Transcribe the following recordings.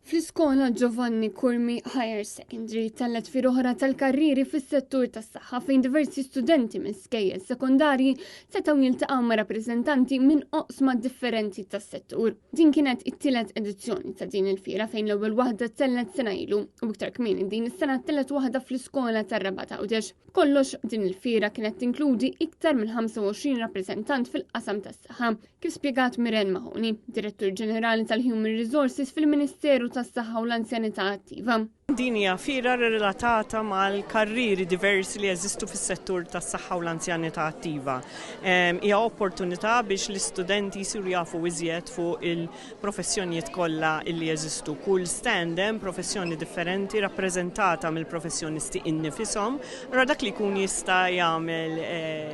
Fl-iskola Giovanni Curmi Higher Secondary tellet fi oħra tal-karriri fis-settur tas-saħħa fejn diversi studenti minn skejjel sekondarji setgħu jiltaqgħu ma' rappreżentanti minn oqsma differenti tas-settur. Din kienet it-tielet edizzjoni ta' din il-fiera fejn l-ewwel waħda tellet sena ilu u iktar kmieni din is-sena tellet waħda fl-iskola tar-Raba' Għawdex. Kollox din il-fiera kienet tinkludi iktar minn 25 rappreżentant fil-qasam tas-saħħa, kif spjegat Miren Mahoni, Direttur Ġenerali tal-Human Resources fil-Ministeru tas-Saħħa u l-Anzjanità Attiva. Din hija fiera relatata mal-karriri diversi li jeżistu fis-settur tas-saħħa u l-anzjanità attiva. Hija opportunità biex l-istudenti jsiru jafu iżjed fuq il-professjonijiet kollha li jeżistu. Kull stand hemm professjoni differenti rappreżentata mill-professjonisti innifisom, ra dak li jkun jista' jagħmel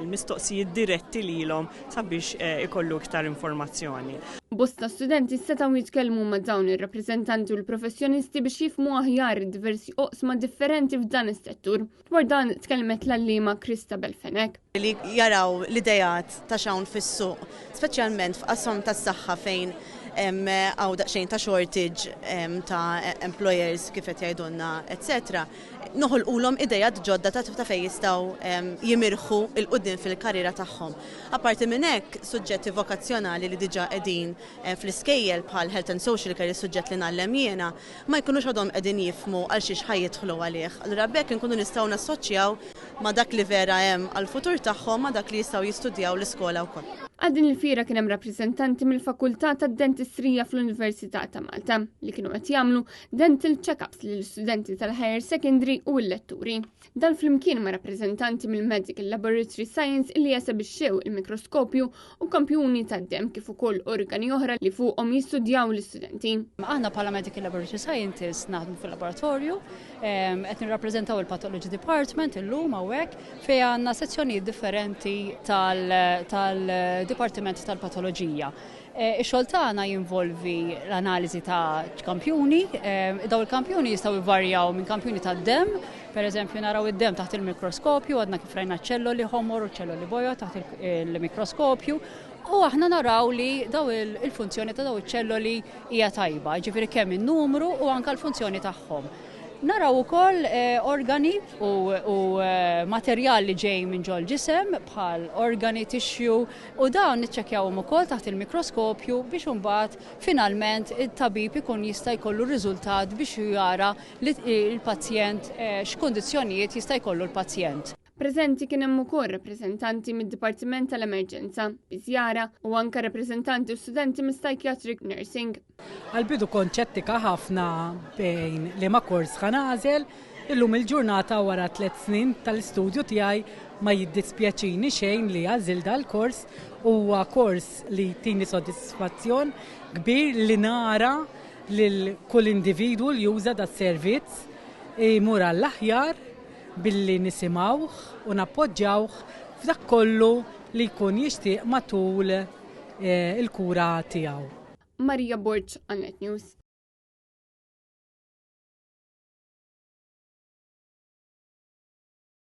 il-mistoqsijiet diretti lilhom sabiex ikollu iktar informazzjoni. Bosta studenti setgħu jitkellmu ma' dawn ir-rappreżentanti u l-professjonisti biex jifhmu aħjar diversi oqsma differenti f'dan is-settur. Dwar dan tkellmet l-allima Kristabel Fenek. Li jaraw l-idejat ta' xawn fis-suq, speċjalment f'qasam tas-saħħa fejn għaw daqsxejn ta' shortage ta' employers kif qed jgħidulna, etc. Noħolqulhom idejat ġodda ta' fejn jistgħu jimirħu il-qudiem fil-karriera tagħhom. Apparti minn hekk, suġġetti vokazzjonali li diġà qegħdin fl-iskejjel bħal health and social care is-suġġett li nagħllem jiena ma jkunux għadhom qegħdin jifhmu għal xi ħajjidħlu għalih. Allura bekk inkunu nistgħu nassoċjaw ma' dak li vera hemm għall-futur tagħhom ma' dak li jistgħu jistudjaw l-iskola wkoll. Għal din il-fiera kien hemm rappreżentanti mill-Fakultà tad-Dentistrija fl-Università ta' Malta li kienu qed jagħmlu dental check-ups lill-istudenti tal-Higher Secondary u l-letturi. Dan flimkien ma' rappreżentanti mill-Medical Laboratory Science li jesebixxew il-mikroskopju u kampjuni tad-dem kif ukoll organi oħra li fuqhom jistudjaw l-istudenti. Aħna bħala Medical Laboratory Scientists naħdmu fil-laboratorju, qed nirrappreżentaw il-Pathology Department illum hawnhekk fejn għandna sezzjonijiet differenti tal-Dipartiment tal-Patoloġija. Ix-xogħol tagħna jinvolvi l-analiżi ta' kampjuni, daw il-kampjuni jistgħu jvarjaw minn kampjuni tad-dem, pereżempju naraw id-dem taħt il-mikroskopju, għadna kif rajna ċelloli ħomor u ċelloli bojot taħt il-mikroskopju, u aħna naraw li daw il-funzjoni ta' daw iċ-ċelloli hija tajba, ġifieri kemm in-numru u anke l-funzjoni tagħhom. Naraw ukoll organi u materjal li ġej minn ġol ġisem bħal organi, tissue u dawn niċċekkjawhom ukoll taħt il-mikroskopju biex imbagħad finalment it-tabib ikun jista' jkollu riżultat biex jara il-pazjent x'kundizzjonijiet jista' jkollu l-pazjent. Preżenti kien hemm ukoll rappreżentanti mid-Dipartiment tal-Emerġenza, biżjara u anke rappreżentanti u studenti mis-Psychiatric Nursing. Għal-bidu konċettika ħafna bejn li ma' kors ħanażel, illum il-ġurnata wara 3 snin tal-istudju tiegħi ma jiddispjaċini xejn li għażilda l-kors huwa kors li tini soddisfazzjon kbir li nara lil kull individwu li juża das-servizz imur għall-aħjar billi nisimawh u nappoġġjawh f'dak kollu li jkun jixtieq matul il-kura tiegħu. Marija Borġ, Net News.